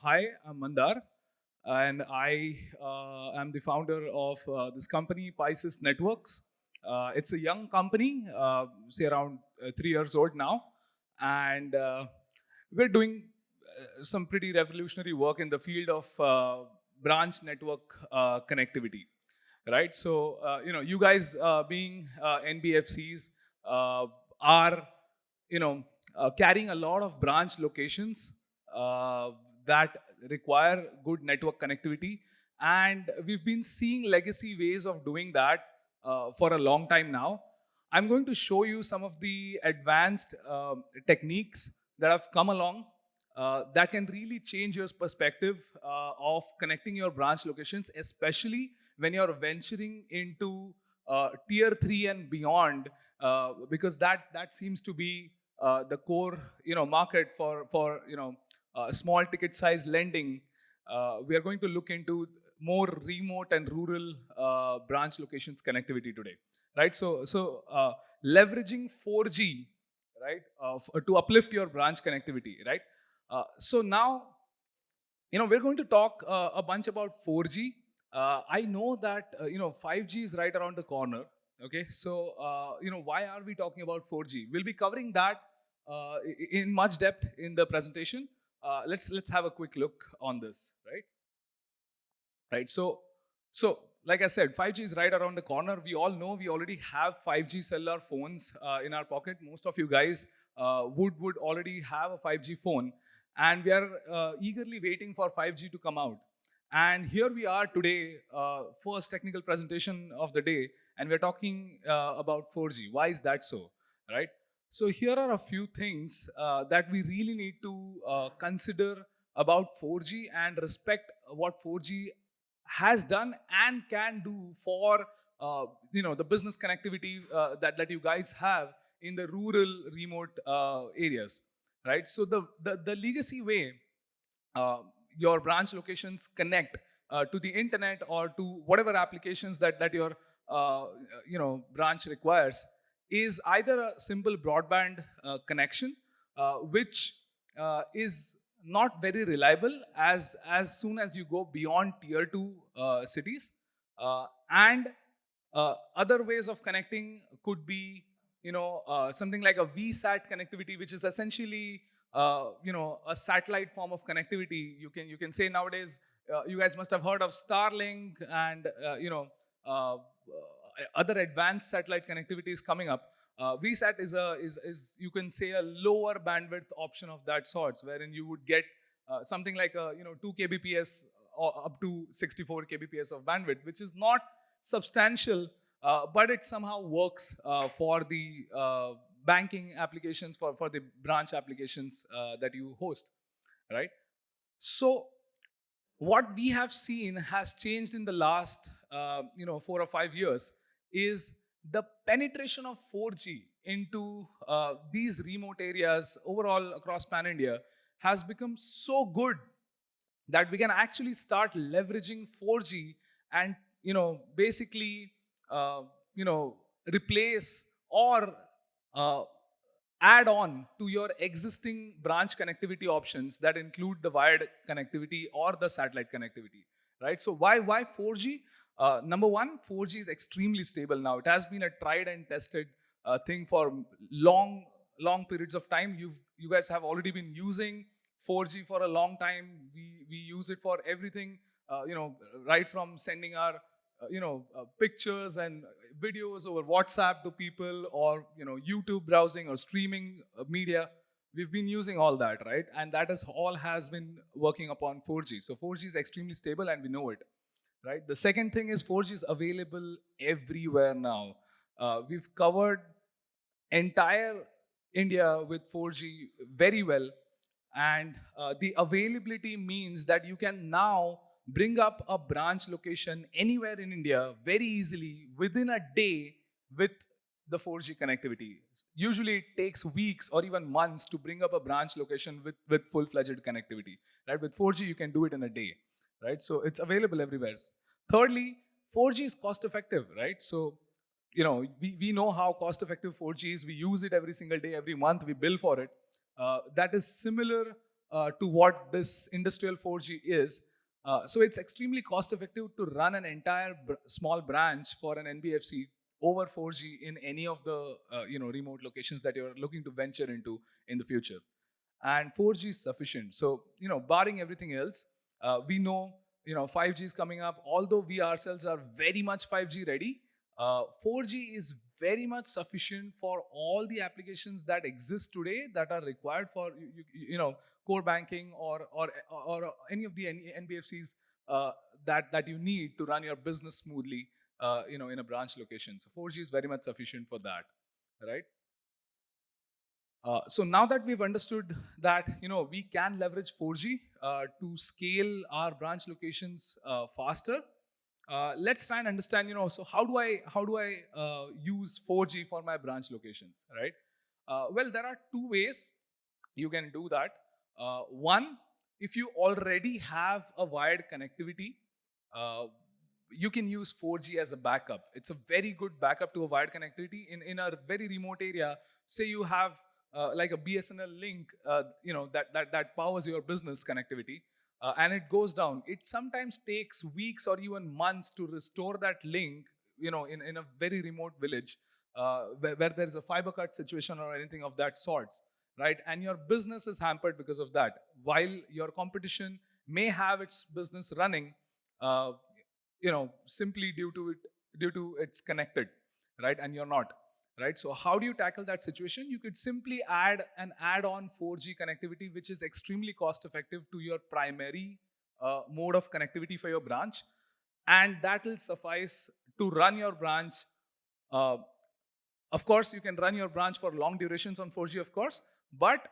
Hi, I'm Mandar, and I am the founder of this company, Pisces Networks. It's a young company, say around 3 years old now, and we're doing some pretty revolutionary work in the field of branch network connectivity, right? So, you guys being NBFCs are, carrying a lot of branch locations that require good network connectivity. And we've been seeing legacy ways of doing that for a long time now. I'm going to show you some of the advanced techniques that have come along that can really change your perspective of connecting your branch locations, especially when you're venturing into tier 3 and beyond, because that seems to be the core market for small ticket size lending. We are going to look into more remote and rural branch locations connectivity today, right? So leveraging 4G, right, to uplift your branch connectivity, right? So now, we're going to talk a bunch about 4G. I know that 5G is right around the corner. Okay, so why are we talking about 4G? We'll be covering that in much depth in the presentation. Let's have a quick look on this, right? Right. So like I said, 5G is right around the corner. We all know we already have 5G cellular phones in our pocket. Most of you guys would already have a 5G phone, and we are eagerly waiting for 5G to come out. And here we are today, first technical presentation of the day, and we're talking about 4G. Why is that so, right? So here are a few things that we really need to consider about 4G and respect what 4G has done and can do for the business connectivity that you guys have in the rural remote areas, right? So the legacy way your branch locations connect to the internet or to whatever applications that your branch requires is either a simple broadband connection, which is not very reliable as soon as you go beyond tier 2 cities, and other ways of connecting could be something like a VSAT connectivity, which is essentially a satellite form of connectivity. You can say nowadays, you guys must have heard of Starlink and other advanced satellite connectivity is coming up. VSAT is you can say a lower bandwidth option of that sorts, wherein you would get something like 2 kbps or up to 64 kbps of bandwidth, which is not substantial, but it somehow works for the banking applications, for the branch applications that you host, right? So what we have seen has changed in the last 4 or 5 years is the penetration of 4G into these remote areas overall across pan India has become so good that we can actually start leveraging 4G and basically uh, replace or uh, add on to your existing branch connectivity options that include the wired connectivity or the satellite connectivity, right? So why 4G? Number one, 4G is extremely stable now. It has been a tried and tested thing for long periods of time. You guys have already been using 4G for a long time. We use it for everything, right from sending our pictures and videos over WhatsApp to people, or YouTube browsing or streaming media. We've been using all that, right? And that is all has been working upon 4G. So 4G is extremely stable, and we know it, right? The second thing is 4G is available everywhere now. We've covered entire India with 4G very well, and the availability means that you can now bring up a branch location anywhere in India very easily within a day with the 4G connectivity. Usually it takes weeks or even months to bring up a branch location with full-fledged connectivity, right? With 4G you can do it in a day, right? So it's available everywhere. Thirdly, 4G is cost effective, right? So we know how cost effective 4G is. We use it every single day, every month we bill for it. That is similar to what this industrial 4G is. So it's extremely cost effective to run an entire small branch for an NBFC over 4G in any of the remote locations that you're looking to venture into in the future. And 4G is sufficient. So barring everything else, we know 5G is coming up. Although we ourselves are very much 5G ready, 4G is very much sufficient for all the applications that exist today that are required for core banking or any of the NBFCs that you need to run your business smoothly in a branch location. So 4G is very much sufficient for that, right? So now that we've understood that we can leverage 4G to scale our branch locations faster, let's try and understand. So how do I use 4G for my branch locations, right? Well, there are two ways you can do that. One, if you already have a wired connectivity, uh, you can use 4G as a backup. It's a very good backup to a wired connectivity in a very remote area. Say you have like a BSNL link, that powers your business connectivity, and it goes down. It sometimes takes weeks or even months to restore that link, in a very remote village where there is a fiber cut situation or anything of that sort, right? And your business is hampered because of that. While your competition may have its business running, uh, simply due to it's connected, right? And you're not, right? So how do you tackle that situation? You could simply add an add-on 4G connectivity, which is extremely cost effective to your primary mode of connectivity for your branch, and that will suffice to run your branch. uh, of course, you can run your branch for long durations on 4G, of course, but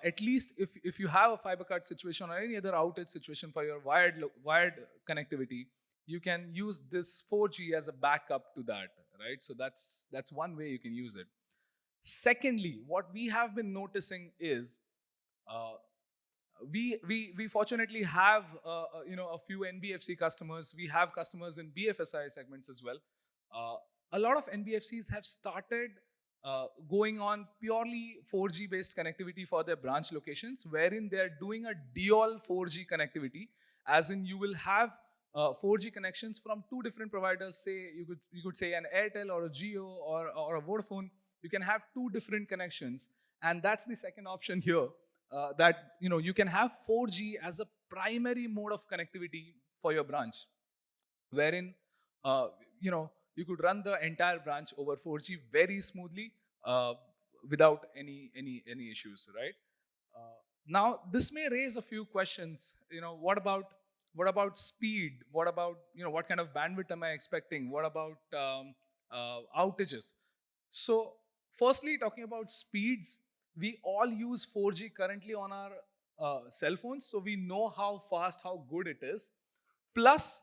at least if you have a fiber cut situation or any other outage situation for your wired connectivity, you can use this 4G as a backup to that, right? So that's one way you can use it. Secondly, what we have been noticing is uh, we fortunately have a few NBFC customers. We have customers in BFSI segments as well. Uh, a lot of NBFCs have started going on purely 4G based connectivity for their branch locations, wherein they are doing a dual 4G connectivity, as in you will have 4G connections from two different providers. Say you could say an Airtel or a Jio or a Vodafone. You can have two different connections, and that's the second option here, that you can have 4G as a primary mode of connectivity for your branch, wherein you could run the entire branch over 4G very smoothly, without any issues, right? Now this may raise a few questions. What about speed? What about what kind of bandwidth am I expecting? What about outages? So, firstly, talking about speeds, we all use 4G currently on our cell phones, so we know how fast, how good it is. Plus,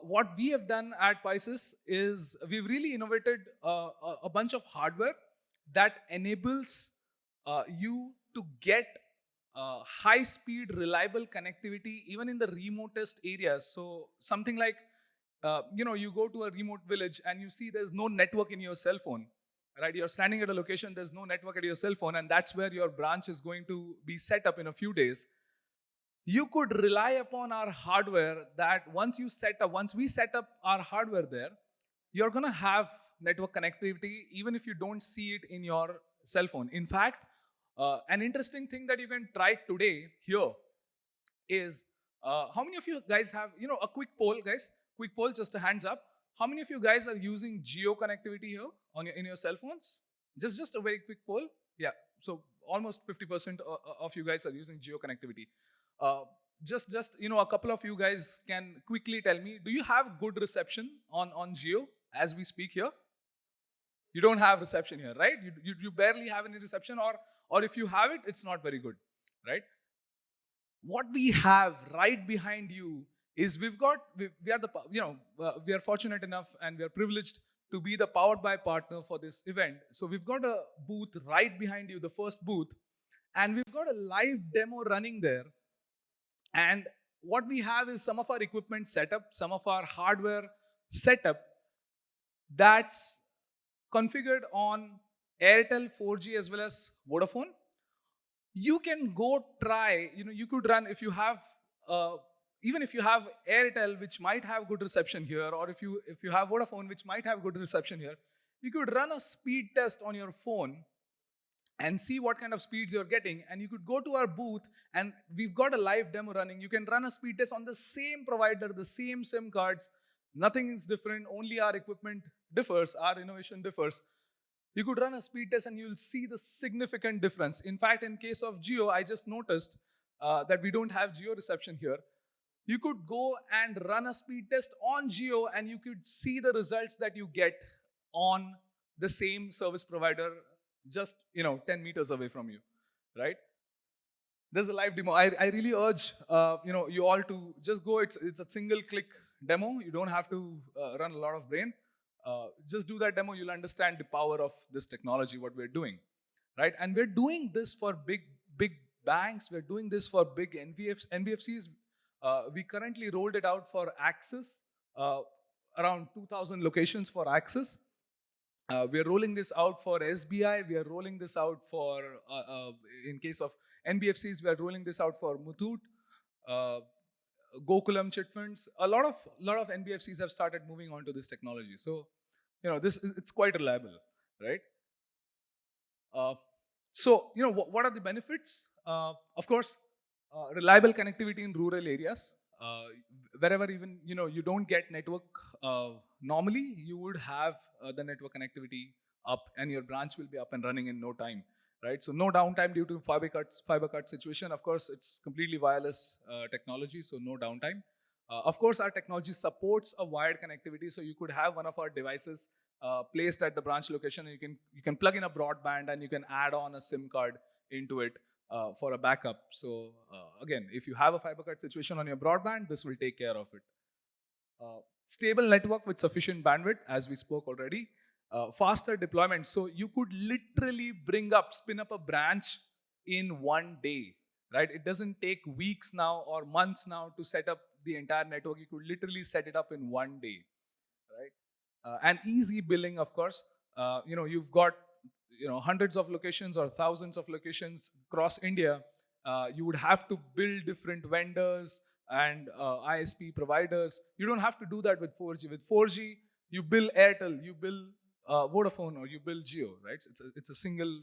what we have done at Pisces is we've really innovated a bunch of hardware that enables you to get high speed, reliable connectivity even in the remotest areas. So, something like you go to a remote village and you see there's no network in your cell phone, right? You're standing at a location, there's no network at your cell phone, and that's where your branch is going to be set up in a few days. You could rely upon our hardware that once we set up our hardware there, you're going to have network connectivity even if you don't see it in your cell phone. In fact, an interesting thing that you can try today here is, how many of you guys have, a quick poll, guys? Quick poll, just a hands up. How many of you guys are using geo connectivity here in your cell phones? Just a very quick poll. Yeah, so almost 50% of you guys are using geo connectivity. Uh, just a couple of you guys can quickly tell me, do you have good reception on geo as we speak here? You don't have reception here, right? You barely have any reception, or if you have it, it's not very good, right? What we have right behind you is we are we are fortunate enough and we are privileged to be the powered by partner for this event. So we've got a booth right behind you, the first booth, and we've got a live demo running there. And what we have is some of our equipment setup, some of our hardware setup that's configured on Airtel 4G as well as Vodafone. you can go try, you could run if you have, uh, even if you have Airtel, which might have good reception here, or if you have Vodafone, which might have good reception here, you could run a speed test on your phone and see what kind of speeds you're getting. And you could go to our booth, and we've got a live demo running. You can run a speed test on the same provider, the same SIM cards. Nothing is different, only our equipment differs, our innovation differs. You could run a speed test and you'll see the significant difference. In fact, in case of Geo, I just noticed that we don't have Geo reception here. You could go and run a speed test on Geo, and you could see the results that you get on the same service provider, just 10 meters away from you, right? There's a live demo. I really urge you all to just go. It's a single click demo. You don't have to run a lot of brain. Just do that demo. You'll understand the power of this technology, what we're doing, right? And we're doing this for big banks. We're doing this for big NBFCs. We currently rolled it out for Axis, around 2,000 locations for Axis. We are rolling this out for SBI. We are rolling this out for, in case of NBFCs, we are rolling this out for Muthoot, uh, Gokulam chit funds. A lot of NBFCs have started moving on to this technology. So, this it's quite reliable, right? Uh, so, what are the benefits? Of course, reliable connectivity in rural areas. Uh, Wherever even you don't get network normally, you would have the network connectivity up, and your branch will be up and running in no time, right? So no downtime due to fiber cut situation. Of course, it's completely wireless technology, so no downtime. Of course, our technology supports a wired connectivity, so you could have one of our devices placed at the branch location, and you can plug in a broadband, and you can add on a SIM card into it for a backup. So again, if you have a fiber cut situation on your broadband, this will take care of it. Stable network with sufficient bandwidth, as we spoke already. Faster deployment, so you could literally spin up a branch in one day, right? It doesn't take weeks now or months now to set up the entire network. You could literally set it up in one day, right? And easy billing, of course. You've got hundreds of locations or thousands of locations across India. You would have to build different vendors and ISP providers. You don't have to do that with 4G. With 4G, you bill Airtel, you bill Vodafone, or you bill Geo, right? It's a single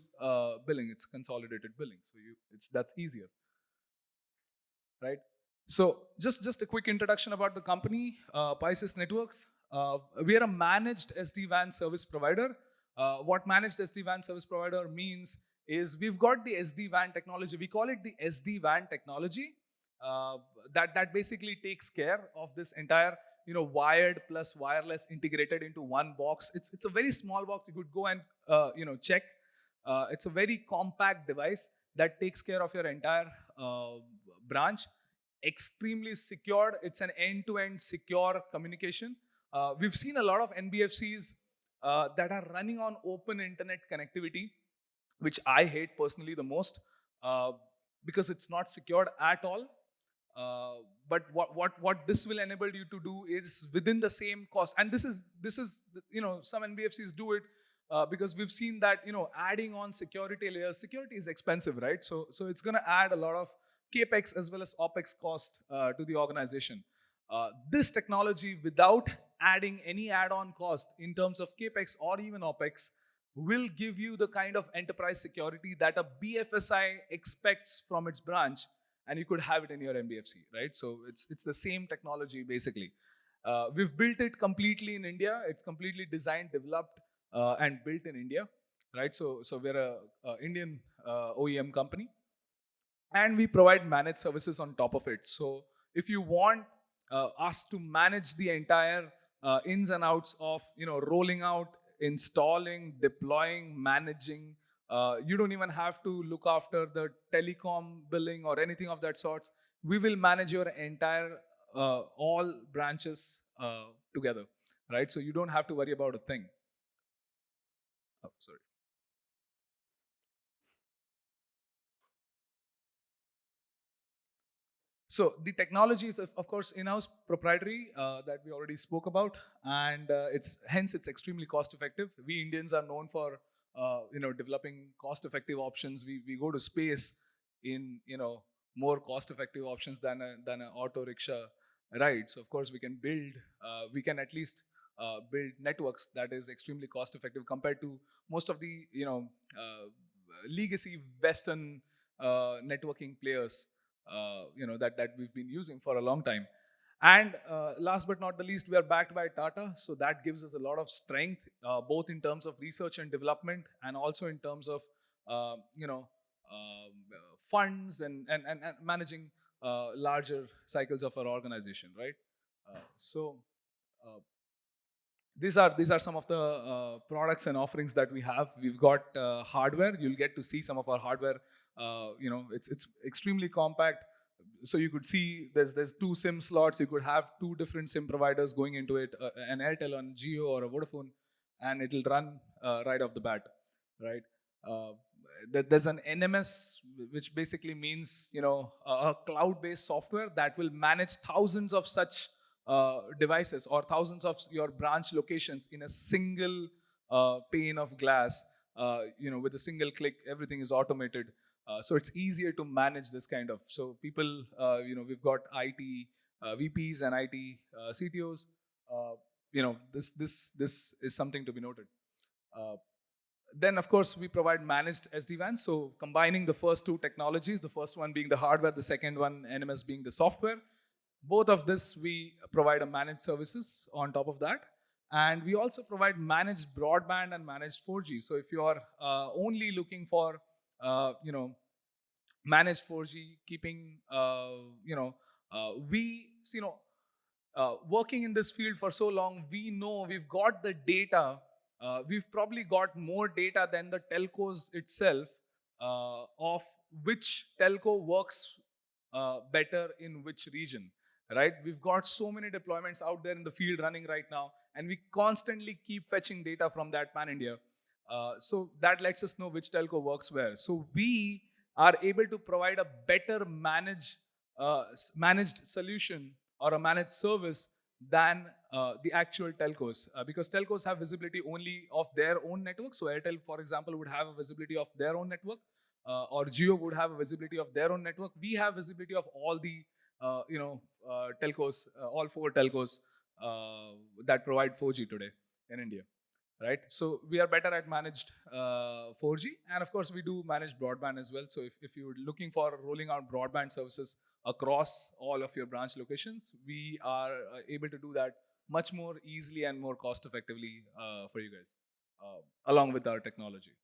billing. It's consolidated billing. So that's easier, right? So just a quick introduction about the company, Pisces Networks. We are a managed SD-WAN service provider. What managed SD-WAN service provider means is we've got the SD-WAN technology. We call it the SD-WAN technology. That basically takes care of this entire wired plus wireless integrated into one box. It's a very small box. You could go and check. It's a very compact device that takes care of your entire branch. Extremely secured. It's an end-to-end secure communication. We've seen a lot of NBFCs that are running on open internet connectivity, which I hate personally the most, because it's not secured at all. But what this will enable you to do is within the same cost, and this is some NBFCs do it because we've seen that adding on security layers. Security is expensive, right? So it's going to add a lot of capex as well as opex cost to the organization. This technology, without adding any add-on cost in terms of capex or even opex, will give you the kind of enterprise security that a BFSI expects from its branch, and you could have it in your MBFC, right? So it's the same technology basically. We've built it completely in India. It's completely designed, developed, and built in India, right? So we're a Indian OEM company, and we provide managed services on top of it. So if you want us to manage the entire ins and outs of rolling out, installing, deploying, managing, you don't even have to look after the telecom billing or anything of that sorts. We will manage your entire all branches together, right? So you don't have to worry about a thing. Oh, sorry. So the technology is, of course, in-house proprietary that we already spoke about, and it's extremely cost-effective. We Indians are known for developing cost-effective options. We go to space. in more cost-effective options than an auto rickshaw ride. So of course we can at least build networks that is extremely cost-effective compared to most of the legacy Western networking players that we've been using for a long time. And last but not the least, we are backed by Tata, so that gives us a lot of strength, both in terms of research and development, and also in terms of uh, you know funds and managing larger cycles of our organization, right? So uh, these are some of the products and offerings that we have. We've got hardware. You'll get to see some of our hardware. It's extremely compact. So you could see there's two SIM slots. You could have two different SIM providers going into it, an Airtel, on Jio, or a Vodafone, and it'll run right off the bat, right? Uh, there's an NMS, which basically means a cloud-based software that will manage thousands of such devices or thousands of your branch locations in a single pane of glass. With a single click, everything is automated. So it's easier to manage this kind of. So people, we've got IT VPs and IT CTOs. This is something to be noted. Uh, then, of course, we provide managed SD-WAN. So combining the first two technologies, the first one being the hardware, the second one, NMS, being the software. Both of this, we provide a managed services on top of that. And we also provide managed broadband and managed 4G. So if you are only looking for, managed 4G, keeping, we, working in this field for so long, we know we've got the data. We've probably got more data than the telcos itself, of which telco works better in which region, right? We've got so many deployments out there in the field running right now, and we constantly keep fetching data from that pan India. So that lets us know which telco works where. So we are able to provide a better managed solution or a managed service than the actual telcos, because telcos have visibility only of their own network. So Airtel, for example, would have a visibility of their own network, or Jio would have a visibility of their own network. We have visibility of all the telcos, all four telcos that provide 4G today in India, right? So we are better at managed 4G, and of course we do managed broadband as well. So if you're looking for rolling out broadband services across all of your branch locations, we are able to do that much more easily and more cost effectively for you guys, along with our technology.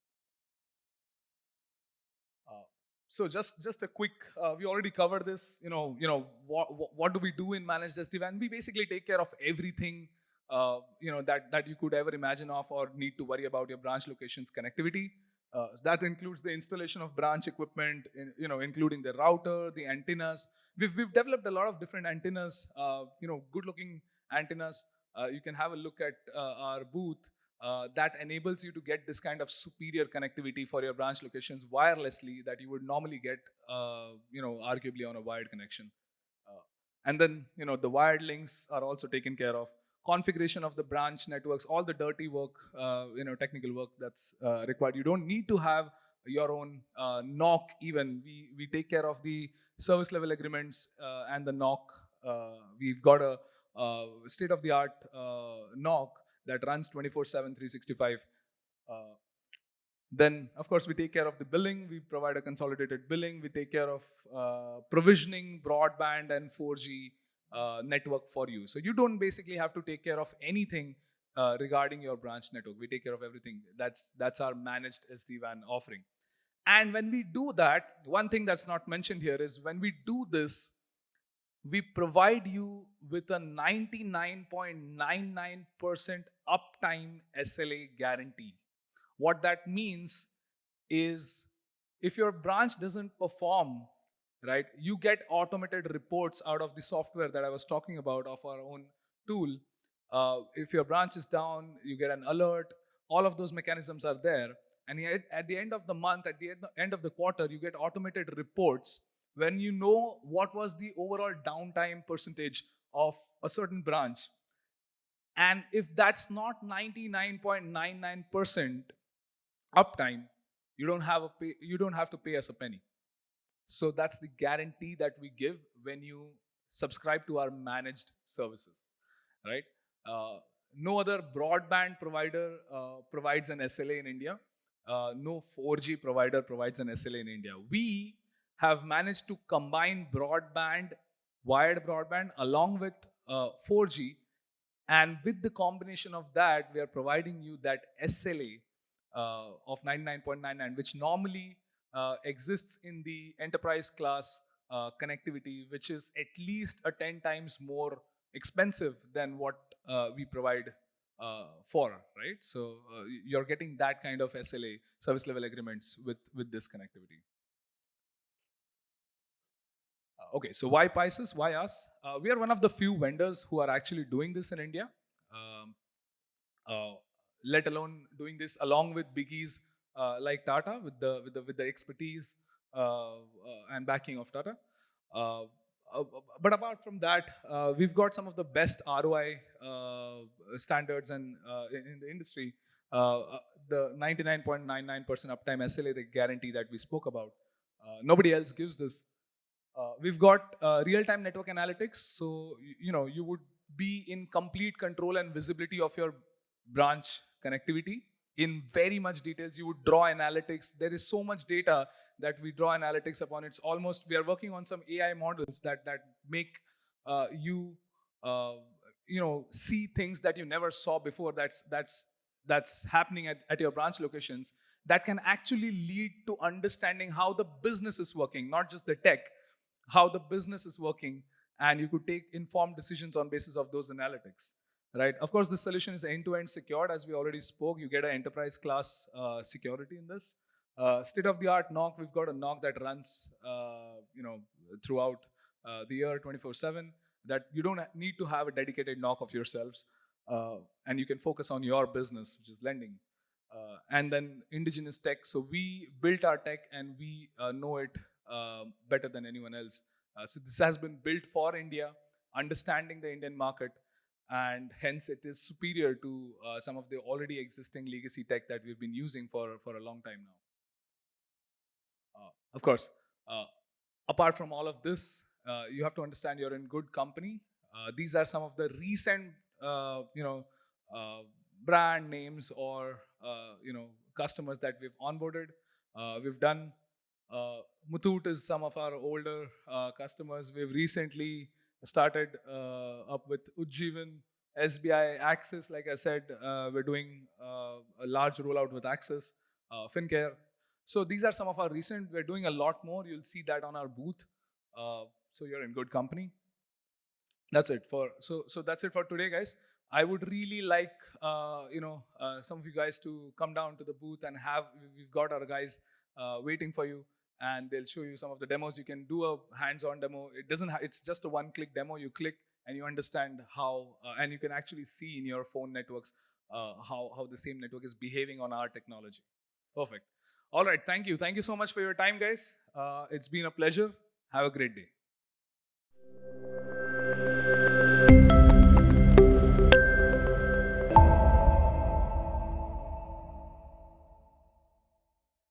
Uh, so just a quick, we already covered this. What do we do in managed SD-WAN? We basically take care of everything that you could ever imagine of or need to worry about your branch locations connectivity. That includes the installation of branch equipment, including the router, the antennas. We've developed a lot of different antennas, good looking antennas. You can have a look at our booth. That enables you to get this kind of superior connectivity for your branch locations wirelessly that you would normally get, arguably on a wired connection. And then, the wired links are also taken care of. Configuration of the branch networks, all the dirty work, technical work that's required. You don't need to have your own NOC even. We take care of the service level agreements and the NOC. We've got a state of the art NOC that runs 24/7, 365. Uh, then, of course, we take care of the billing. We provide a consolidated billing. We take care of provisioning broadband and 4G network for you. So you don't basically have to take care of anything regarding your branch network. We take care of everything. That's our managed SD-WAN offering. And when we do that, one thing that's not mentioned here is when we do this, we provide you with a 99.99% uptime SLA guarantee. What that means is if your branch doesn't perform, right, you get automated reports out of the software that I was talking about of our own tool. If your branch is down, you get an alert. All of those mechanisms are there. And yet, at the end of the month, at the end of the quarter, you get automated reports when you know what was the overall downtime percentage of a certain branch. And if that's not 99.99% uptime, you don't have to pay us a penny. So that's the guarantee that we give when you subscribe to our managed services, right? Uh, no other broadband provider provides an SLA in India. No 4G provider provides an SLA in India. We have managed to combine broadband, wired broadband, along with 4G, and with the combination of that, we are providing you that SLA of 99.99, which normally exists in the enterprise class connectivity, which is at least a 10 times more expensive than what we provide for, right? So you're getting that kind of SLA, service level agreements, with this connectivity. Okay, so why Pisces? Why us? We are one of the few vendors who are actually doing this in India. Um, uh, Let alone doing this along with biggies like Tata with the expertise and backing of Tata. Uh, but apart from that, we've got some of the best ROI standards and in the industry. The 99.99% uptime SLA, the guarantee that we spoke about. Nobody else gives this. We've got real-time network analytics, so you would be in complete control and visibility of your branch connectivity in very much details. You would draw analytics. There is so much data that we draw analytics upon. It's almost, we are working on some AI models that make you see things that you never saw before. That's happening at your branch locations, that can actually lead to understanding how the business is working, not just the tech, how the business is working, and you could take informed decisions on basis of those analytics, right? Of course, the solution is end-to-end secured. As we already spoke, you get an enterprise class security in this. State-of-the-art NOC. We've got a NOC that runs throughout the year 24/7, that you don't need to have a dedicated NOC of yourselves, and you can focus on your business, which is lending. And then indigenous tech. So we built our tech and we know it better than anyone else. So this has been built for India, understanding the Indian market, and hence it is superior to some of the already existing legacy tech that we've been using for a long time now. Of course, uh, apart from all of this, you have to understand you're in good company. These are some of the recent, uh, brand names or customers that we've onboarded. We've done. Muthoot is some of our older customers. We've recently started up with Ujjivan, SBI, Axis. Like I said, we're doing a large rollout with Axis, FinCare. So these are some of our recent. We're doing a lot more. You'll see that on our booth. So you're in good company. That's it for so that's it for today, guys. I would really like some of you guys to come down to the booth and have. We've got our guys waiting for you, and they'll show you some of the demos. You can do a hands-on demo. It doesn't. It's just a one-click demo. You click and you understand how, and you can actually see in your phone networks how the same network is behaving on our technology. Perfect. All right. Thank you. Thank you so much for your time, guys. It's been a pleasure. Have a great day.